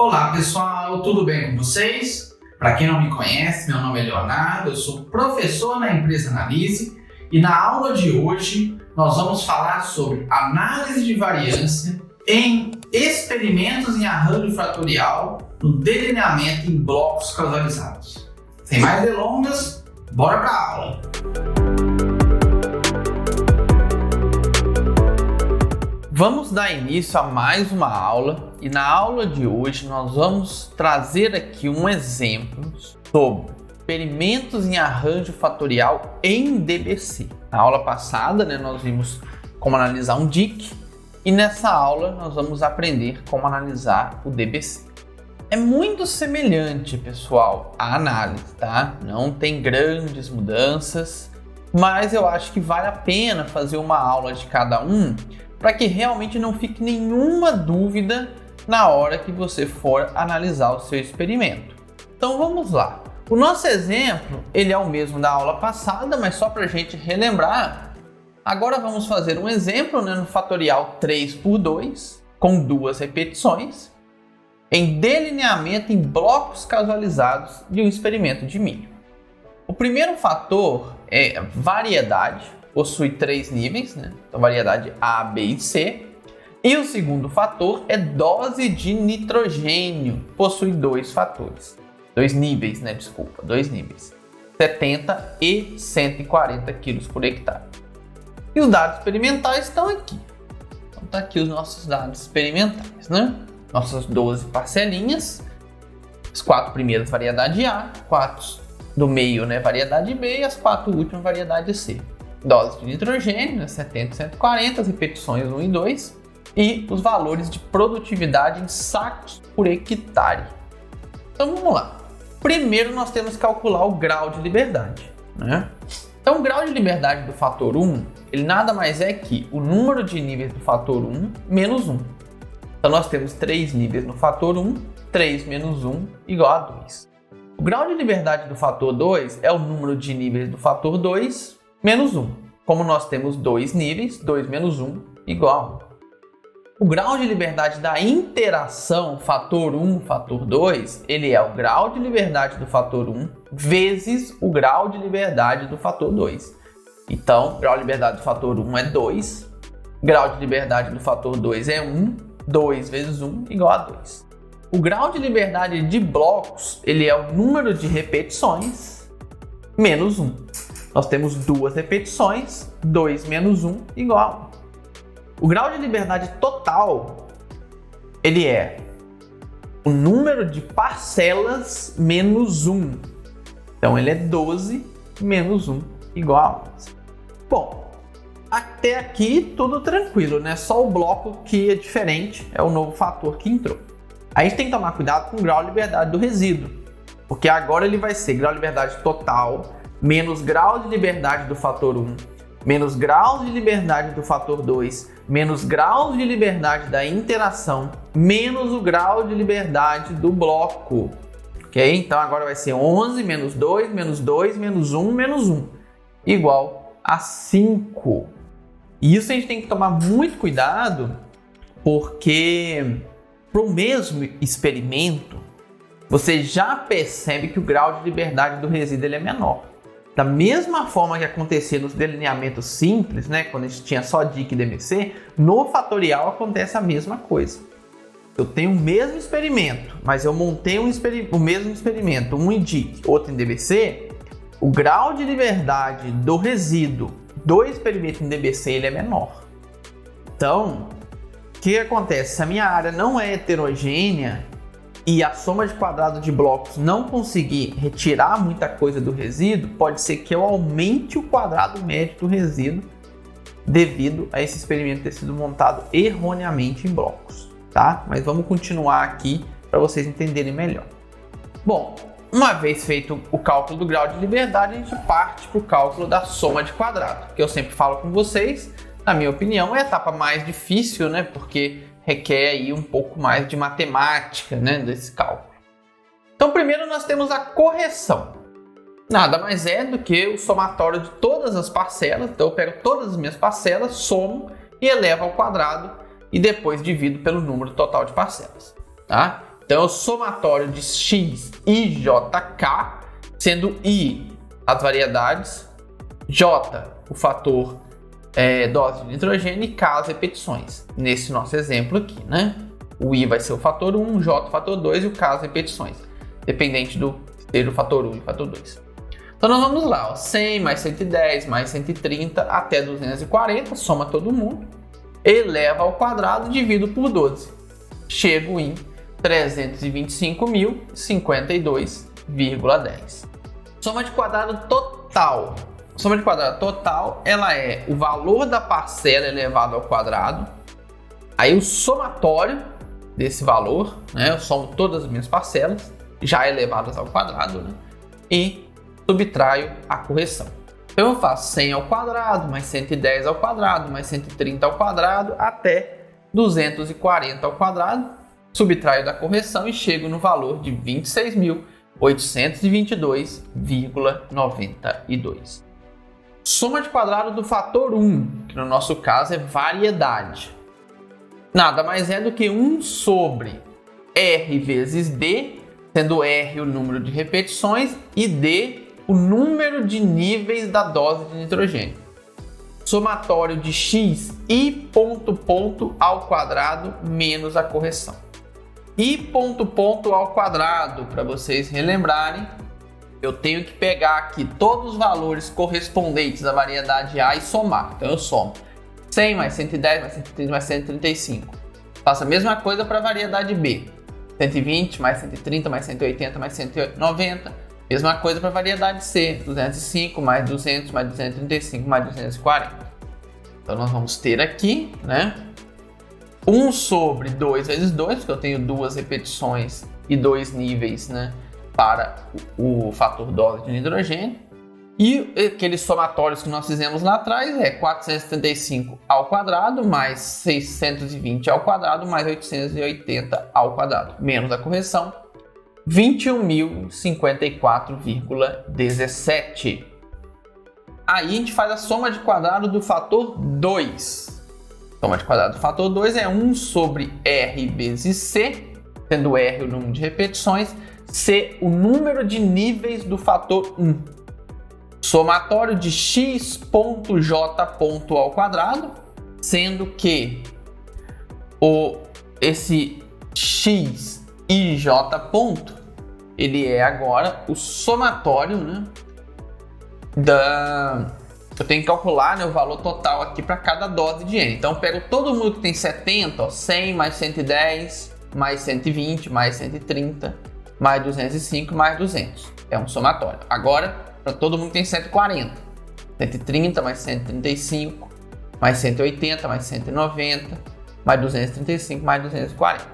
Olá pessoal, tudo bem com vocês? Para quem não me conhece, meu nome é Leonardo, eu sou professor na empresa Analise e na aula de hoje nós vamos falar sobre análise de variância em experimentos em arranjo fatorial no delineamento em blocos causalizados. Sem mais delongas, bora para a aula! Vamos dar início a mais uma aula e na aula de hoje nós vamos trazer aqui um exemplo sobre experimentos em arranjo fatorial em DBC. Na aula passada, nós vimos como analisar um DIC e nessa aula nós vamos aprender como analisar o DBC. É muito semelhante, pessoal, à análise, tá? Não tem grandes mudanças, mas eu acho que vale a pena fazer uma aula de cada um para que realmente não fique nenhuma dúvida na hora que você for analisar o seu experimento. Então vamos lá. O nosso exemplo, ele é o mesmo da aula passada, mas só para a gente relembrar, agora vamos fazer um exemplo no fatorial 3 por 2, com duas repetições, em delineamento em blocos causalizados de um experimento de milho. O primeiro fator é variedade, possui 3 níveis, Então variedade A, B e C. E o segundo fator é dose de nitrogênio, possui 2 fatores. 2 níveis, 2 níveis. 70 e 140 kg por hectare. E os dados experimentais estão aqui. Então tá aqui os nossos dados experimentais, Nossas 12 parcelinhas. As 4 primeiras variedade A, 4 do meio, variedade B e as 4 últimas variedade C. Dose de nitrogênio, 70 e 140, as repetições 1 e 2 e os valores de produtividade em sacos por hectare. Então vamos lá. Primeiro nós temos que calcular o grau de liberdade. Então o grau de liberdade do fator 1, ele nada mais é que o número de níveis do fator 1 menos 1. Então nós temos 3 níveis no fator 1, 3 menos 1 igual a 2. O grau de liberdade do fator 2 é o número de níveis do fator 2 menos 1. Como nós temos 2 níveis, 2 menos 1 igual a 1. O grau de liberdade da interação fator 1, fator 2, ele é o grau de liberdade do fator 1 vezes o grau de liberdade do fator 2. Então, o grau de liberdade do fator 1 é 2, grau de liberdade do fator 2 é 1, 2 vezes 1 igual a 2. O grau de liberdade de blocos, ele é o número de repetições menos 1. Nós temos 2 repetições, 2 menos 1 igual a 1. O grau de liberdade total, ele é o número de parcelas menos 1. Então, ele é 12 menos 1 igual a 11. Bom, até aqui tudo tranquilo, Só o bloco que é diferente, é o novo fator que entrou. A gente tem que tomar cuidado com o grau de liberdade do resíduo, porque agora ele vai ser grau de liberdade total menos grau de liberdade do fator 1, menos grau de liberdade do fator 2, menos grau de liberdade da interação, menos o grau de liberdade do bloco. Ok? Então agora vai ser 11 menos 2, menos 2, menos 1, menos 1, igual a 5. E isso a gente tem que tomar muito cuidado, porque para o mesmo experimento, você já percebe que o grau de liberdade do resíduo ele é menor. Da mesma forma que acontecia nos delineamentos simples, quando a gente tinha só DIC e DBC, no fatorial acontece a mesma coisa. Eu tenho o mesmo experimento, mas eu montei o mesmo experimento, um em DIC, outro em DBC, o grau de liberdade do resíduo do experimento em DBC ele é menor. Então, o que acontece? Se a minha área não é heterogênea e a soma de quadrado de blocos não conseguir retirar muita coisa do resíduo, pode ser que eu aumente o quadrado médio do resíduo devido a esse experimento ter sido montado erroneamente em blocos, tá? Mas vamos continuar aqui para vocês entenderem melhor. Bom, uma vez feito o cálculo do grau de liberdade, a gente parte para o cálculo da soma de quadrado, que eu sempre falo com vocês, na minha opinião, é a etapa mais difícil, porque requer aí um pouco mais de matemática, desse cálculo. Então, primeiro nós temos a correção. Nada mais é do que o somatório de todas as parcelas. Então, eu pego todas as minhas parcelas, somo e elevo ao quadrado e depois divido pelo número total de parcelas, tá? Então, é o somatório de x e jk, sendo i as variedades, j o fator dose de nitrogênio e k as repetições. Nesse nosso exemplo aqui, né? O i vai ser o fator 1, o j o fator 2 e o k as repetições, dependente do ser o fator 1 e o fator 2. Então nós vamos lá, ó, 100 mais 110 mais 130 até 240, soma todo mundo, eleva ao quadrado, divido por 12. Chego em 325.052,10. Soma de quadrado total. Soma de quadrado total, ela é o valor da parcela elevado ao quadrado, aí o somatório desse valor, né? Eu somo todas as minhas parcelas, já elevadas ao quadrado, né? E subtraio a correção. Então eu faço 100 ao quadrado, mais 110 ao quadrado, mais 130 ao quadrado, até 240 ao quadrado, subtraio da correção e chego no valor de 26.822,92. Soma de quadrado do fator 1, que no nosso caso é variedade. Nada mais é do que 1 sobre R vezes D, sendo R o número de repetições e D o número de níveis da dose de nitrogênio. Somatório de x i ponto ponto ao quadrado menos a correção. I ponto ponto ao quadrado, para vocês relembrarem, eu tenho que pegar aqui todos os valores correspondentes à variedade A e somar. Então eu somo 100 mais 110 mais 130 mais 135. Faço a mesma coisa para a variedade B. 120 mais 130 mais 180 mais 190. Mesma coisa para a variedade C. 205 mais 200 mais 235 mais 240. Então nós vamos ter aqui, né, 1 sobre 2 vezes 2, porque eu tenho duas repetições e dois níveis, né, para o fator dose de nitrogênio. E aqueles somatórios que nós fizemos lá atrás é 475 ao quadrado mais 620 ao quadrado mais 880 ao quadrado, menos a correção, 21.054,17. Aí a gente faz a soma de quadrado do fator 2. Soma de quadrado do fator 2 é 1 sobre R vezes C, sendo R o número de repetições, C o número de níveis do fator 1. Somatório de x ponto j ponto ao quadrado, sendo que esse x e j ponto, ele é agora o somatório, né, eu tenho que calcular, né, o valor total aqui para cada dose de N. Então eu pego todo mundo que tem 70, ó, 100 mais 110, mais 120, mais 130, mais 205, mais 200. É um somatório. Agora, para todo mundo que tem 140, 130 mais 135, mais 180, mais 190, mais 235, mais 240.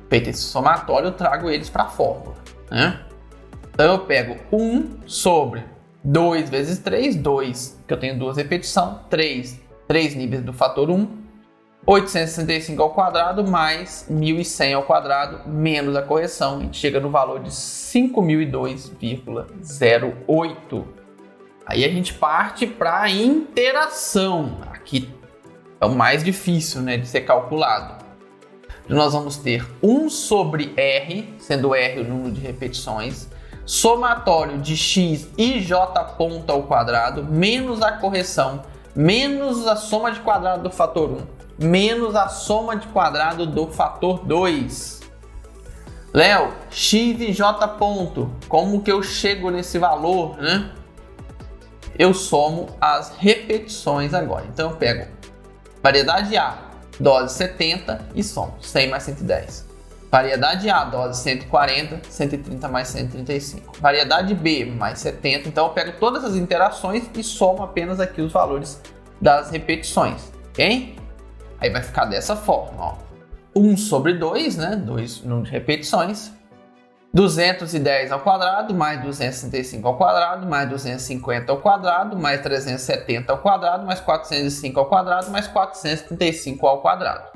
Feito esse somatório, eu trago eles para a fórmula, né? Então eu pego 1 sobre 2 vezes 3, 2, que eu tenho duas repetições, 3 níveis do fator 1, 865 ao quadrado mais 1100 ao quadrado menos a correção, a gente chega no valor de 5.002,08. Aí a gente parte para a interação. Aqui é o mais difícil, né, de ser calculado. Nós vamos ter 1 sobre R, sendo R o número de repetições, somatório de x e j ponto ao quadrado menos a correção, menos a soma de quadrado do fator 1. Menos a soma de quadrado do fator 2. Léo, x e j ponto, como que eu chego nesse valor, né? Eu somo as repetições agora. Então eu pego variedade A, dose 70 e somo 100 mais 110. Variedade A, dose 140, 130 mais 135. Variedade B, mais 70. Então eu pego todas as interações e somo apenas aqui os valores das repetições, ok? Aí vai ficar dessa forma, ó. 1 sobre 2, né? 2 número de repetições. 210 ao quadrado, mais 265 ao quadrado, mais 250 ao quadrado, mais 370 ao quadrado, mais 405 ao quadrado, mais 435 ao quadrado.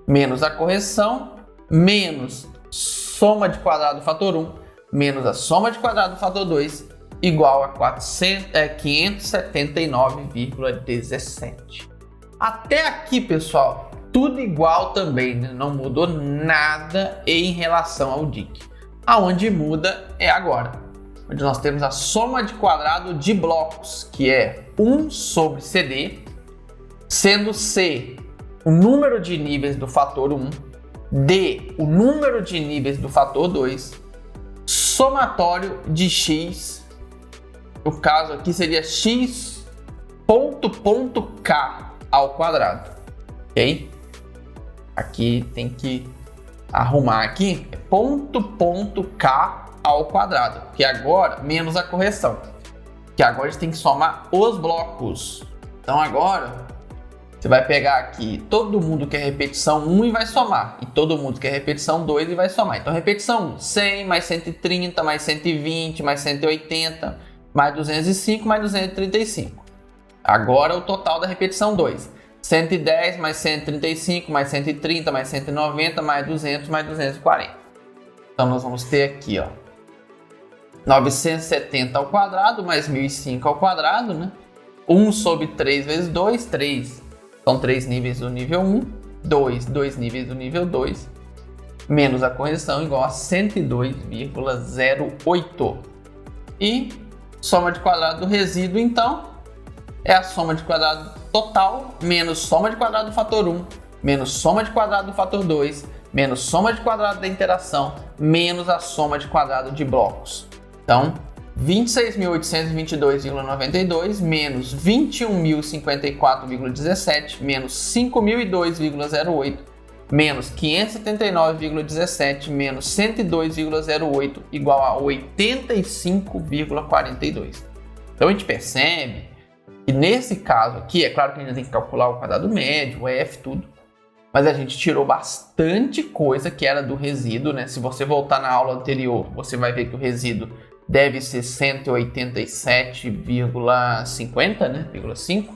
Menos a correção, menos soma de quadrado do fator 1, menos a soma de quadrado do fator 2, igual a 579,17. Até aqui, pessoal, tudo igual também, né? Não mudou nada em relação ao DIC. Aonde muda é agora, onde nós temos a soma de quadrado de blocos, que é 1 sobre CD, sendo C o número de níveis do fator 1, D o número de níveis do fator 2, somatório de x, no caso aqui seria x ponto k ao quadrado, ok? Aqui tem que arrumar aqui, ponto k ao quadrado, que agora, menos a correção, que agora a gente tem que somar os blocos. Então agora, você vai pegar aqui todo mundo que é repetição 1 e vai somar, e todo mundo que é repetição 2 e vai somar. Então repetição 1, 100 mais 130 mais 120 mais 180 mais 205 mais 235. Agora o total da repetição 2. 110 mais 135 mais 130 mais 190 mais 200 mais 240. Então nós vamos ter aqui, ó, 970 ao quadrado mais 1005 ao quadrado, né? 1 sobre 3 vezes 2, 3. São 3 níveis do nível 1, 2 níveis do nível 2, menos a correção igual a 102,08. E soma de quadrado do resíduo, então, é a soma de quadrado total menos soma de quadrado do fator 1, menos soma de quadrado do fator 2, menos soma de quadrado da interação, menos a soma de quadrado de blocos. Então, 26.822,92 menos 21.054,17 menos 5.002,08 menos 579,17 menos 102,08 igual a 85,42. Então a gente percebe que nesse caso aqui, é claro que a gente tem que calcular o quadrado médio, o F, tudo, mas a gente tirou bastante coisa que era do resíduo, né? Se você voltar na aula anterior, você vai ver que o resíduo deve ser 187,50, né? 5,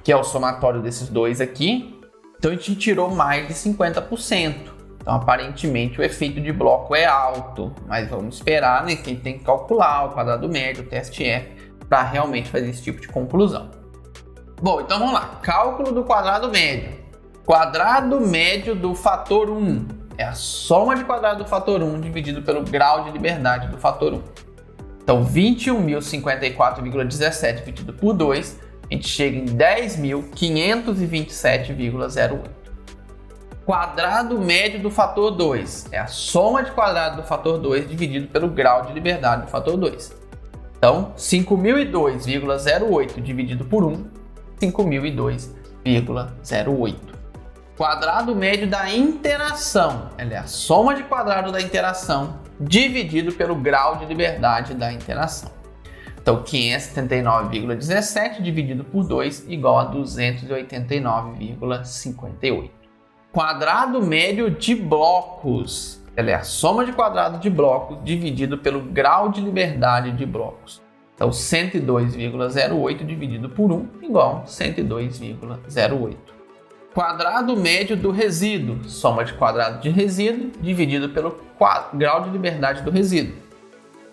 que é o somatório desses dois aqui. Então a gente tirou mais de 50%. Então aparentemente o efeito de bloco é alto, mas vamos esperar, né? Que a gente tem que calcular o quadrado médio, o teste F, para realmente fazer esse tipo de conclusão. Bom, então vamos lá. Cálculo do quadrado médio. Quadrado médio do fator 1. É a soma de quadrado do fator 1 dividido pelo grau de liberdade do fator 1. Então, 21.054,17 dividido por 2, a gente chega em 10.527,08. Quadrado médio do fator 2. É a soma de quadrado do fator 2 dividido pelo grau de liberdade do fator 2. Então, 5.002,08 dividido por 1, 5.002,08. Quadrado médio da interação, ela é a soma de quadrado da interação dividido pelo grau de liberdade da interação. Então, 579,17 dividido por 2 igual a 289,58. Quadrado médio de blocos, ela é a soma de quadrado de blocos dividido pelo grau de liberdade de blocos. Então, 102,08 dividido por 1 igual a 102,08. Quadrado médio do resíduo, soma de quadrado de resíduo dividido pelo grau de liberdade do resíduo.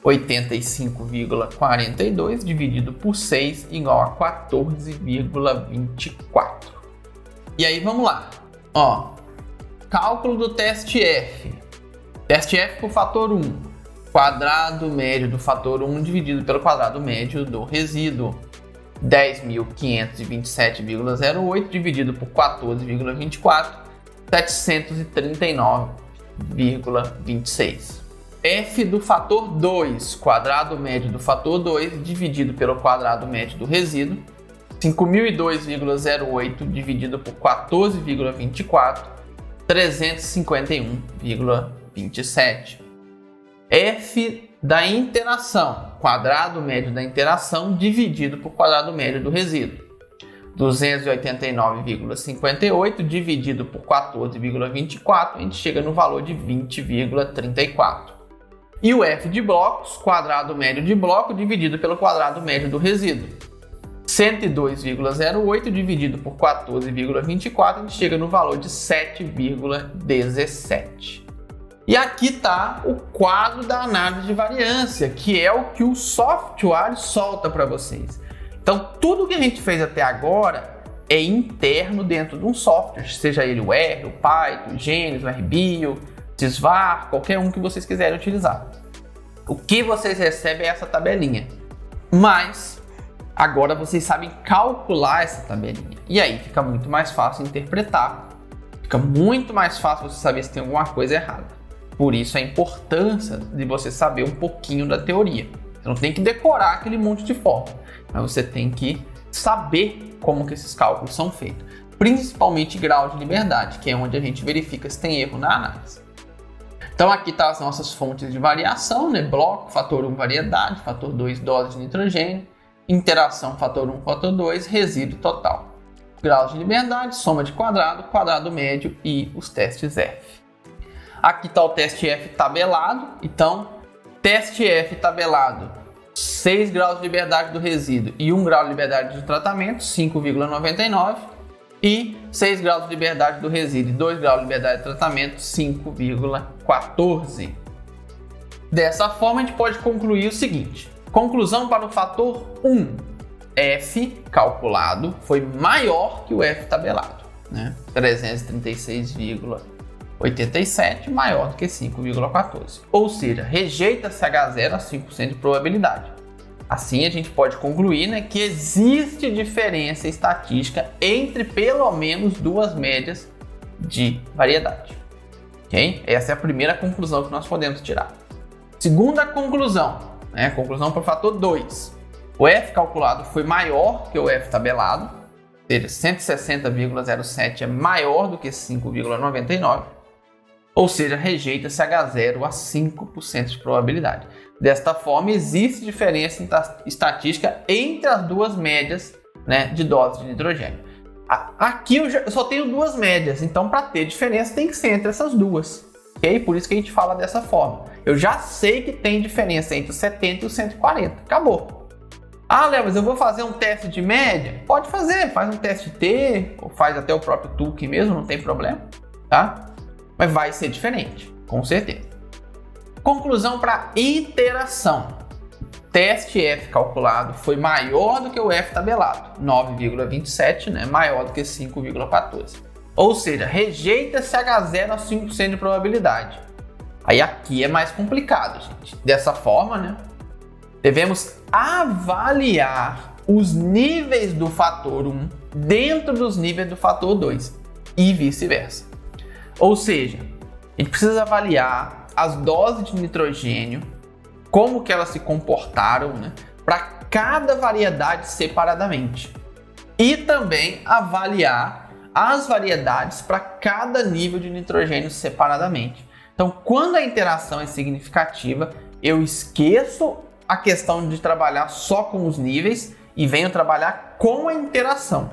85,42 dividido por 6 igual a 14,24. E aí vamos lá. Ó, cálculo do teste F. Teste F por fator 1. Quadrado médio do fator 1 dividido pelo quadrado médio do resíduo. 10.527,08 dividido por 14,24, 739,26. F do fator 2, quadrado médio do fator 2 dividido pelo quadrado médio do resíduo. 5.002,08 dividido por 14,24, 351,27. F da interação, quadrado médio da interação dividido por quadrado médio do resíduo. 289,58 dividido por 14,24, a gente chega no valor de 20,34. E o F de blocos, quadrado médio de bloco dividido pelo quadrado médio do resíduo. 102,08 dividido por 14,24, a gente chega no valor de 7,17. E aqui está o quadro da análise de variância, que é o que o software solta para vocês. Então, tudo que a gente fez até agora é interno dentro de um software, seja ele o R, o Python, o Genesis, o RBio, Sysvar, qualquer um que vocês quiserem utilizar. O que vocês recebem é essa tabelinha, mas agora vocês sabem calcular essa tabelinha, e aí fica muito mais fácil interpretar, fica muito mais fácil você saber se tem alguma coisa errada. Por isso a importância de você saber um pouquinho da teoria. Você não tem que decorar aquele monte de fórmula, mas você tem que saber como que esses cálculos são feitos, principalmente grau de liberdade, que é onde a gente verifica se tem erro na análise. Então aqui estão as nossas fontes de variação, né? Bloco, fator 1, variedade, fator 2, dose de nitrogênio, interação, fator 1, fator 2, resíduo total. Grau de liberdade, soma de quadrado, quadrado médio e os testes F. Aqui está o teste F tabelado, então teste F tabelado, 6 graus de liberdade do resíduo e 1 grau de liberdade do tratamento, 5,99, e 6 graus de liberdade do resíduo e 2 graus de liberdade do tratamento, 5,14. Dessa forma, a gente pode concluir o seguinte: conclusão para o fator 1, F calculado foi maior que o F tabelado, né? 336,87 maior do que 5,14. Ou seja, rejeita-se H0 a 5% de probabilidade. Assim a gente pode concluir, né, que existe diferença estatística entre pelo menos duas médias de variedade. Okay? Essa é a primeira conclusão que nós podemos tirar. Segunda conclusão, né, conclusão para o fator 2. O F calculado foi maior que o F tabelado, ou seja, 160,07 é maior do que 5,99, ou seja, rejeita-se H0 a 5% de probabilidade. Desta forma, existe diferença estatística entre as duas médias, né, de dose de nitrogênio. Aqui eu só tenho duas médias, então para ter diferença tem que ser entre essas duas. Okay? Por isso que a gente fala dessa forma. Eu já sei que tem diferença entre o 70 e o 140. Acabou. Ah, Léo, mas eu vou fazer um teste de média? Pode fazer, faz um teste T, ou faz até o próprio Tukey mesmo, não tem problema, tá? Mas vai ser diferente, com certeza. Conclusão para interação. Teste F calculado foi maior do que o F tabelado, 9,27, né? Maior do que 5,14. Ou seja, rejeita-se H0 a 5% de probabilidade. Aí aqui é mais complicado, gente. Dessa forma, né? Devemos avaliar os níveis do fator 1 dentro dos níveis do fator 2 e vice-versa. Ou seja, a gente precisa avaliar as doses de nitrogênio, como que elas se comportaram, né, para cada variedade separadamente. E também avaliar as variedades para cada nível de nitrogênio separadamente. Então, quando a interação é significativa, eu esqueço a questão de trabalhar só com os níveis e venho trabalhar com a interação.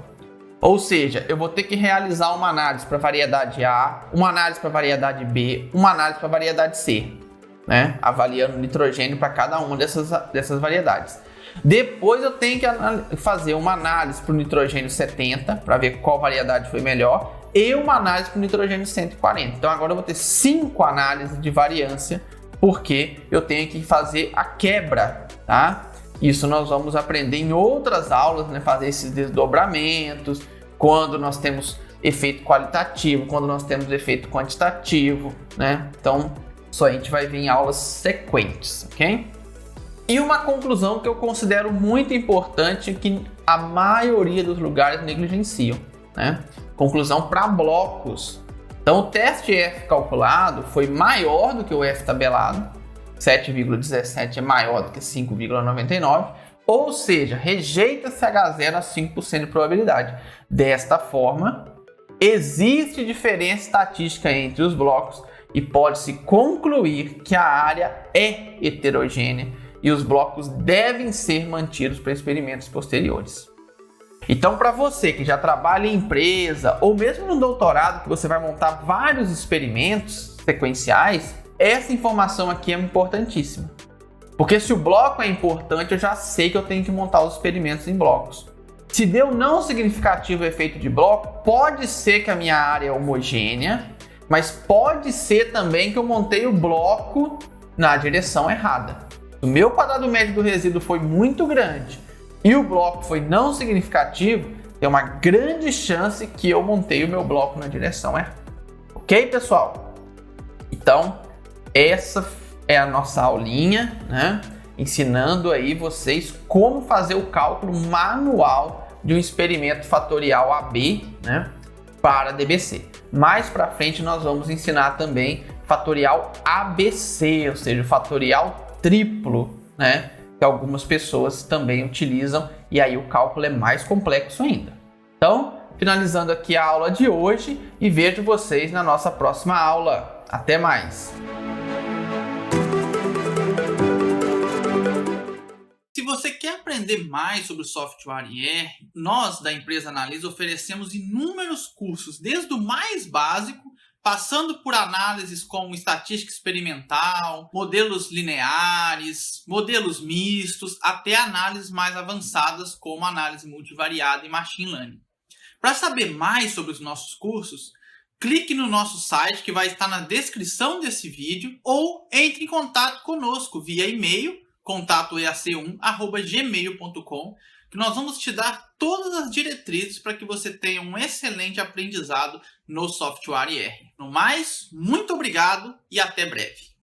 Ou seja, eu vou ter que realizar uma análise para a variedade A, uma análise para a variedade B, uma análise para a variedade C, né? Avaliando o nitrogênio para cada uma dessas variedades. Depois eu tenho que fazer uma análise para o nitrogênio 70, para ver qual variedade foi melhor, e uma análise para o nitrogênio 140. Então agora eu vou ter 5 análises de variância, porque eu tenho que fazer a quebra, tá? Isso nós vamos aprender em outras aulas, né? Fazer esses desdobramentos, quando nós temos efeito qualitativo, quando nós temos efeito quantitativo, né? Então, isso a gente vai ver em aulas sequentes, ok? E uma conclusão que eu considero muito importante, que a maioria dos lugares negligenciam, né? Conclusão para blocos. Então, o teste F calculado foi maior do que o F tabelado, 7,17 é maior do que 5,99, ou seja, rejeita-se H0 a 5% de probabilidade. Desta forma, existe diferença estatística entre os blocos e pode-se concluir que a área é heterogênea e os blocos devem ser mantidos para experimentos posteriores. Então, para você que já trabalha em empresa ou mesmo no doutorado, que você vai montar vários experimentos sequenciais, essa informação aqui é importantíssima. Porque se o bloco é importante, eu já sei que eu tenho que montar os experimentos em blocos. Se deu não significativo o efeito de bloco, pode ser que a minha área é homogênea, mas pode ser também que eu montei o bloco na direção errada. O meu quadrado médio do resíduo foi muito grande e o bloco foi não significativo, tem uma grande chance que eu montei o meu bloco na direção errada. Ok, pessoal? Então, essa é a nossa aulinha, né? Ensinando aí vocês como fazer o cálculo manual de um experimento fatorial AB, né, para DBC. Mais para frente nós vamos ensinar também fatorial ABC, ou seja, fatorial triplo, né, que algumas pessoas também utilizam, e aí o cálculo é mais complexo ainda. Então, finalizando aqui a aula de hoje e vejo vocês na nossa próxima aula. Até mais! Se você quer aprender mais sobre o software IR, nós da empresa Analisa oferecemos inúmeros cursos, desde o mais básico, passando por análises como estatística experimental, modelos lineares, modelos mistos, até análises mais avançadas como análise multivariada e machine learning. Para saber mais sobre os nossos cursos, clique no nosso site que vai estar na descrição desse vídeo ou entre em contato conosco via e-mail contatoeac1@gmail.com, que nós vamos te dar todas as diretrizes para que você tenha um excelente aprendizado no software IR. No mais, muito obrigado e até breve.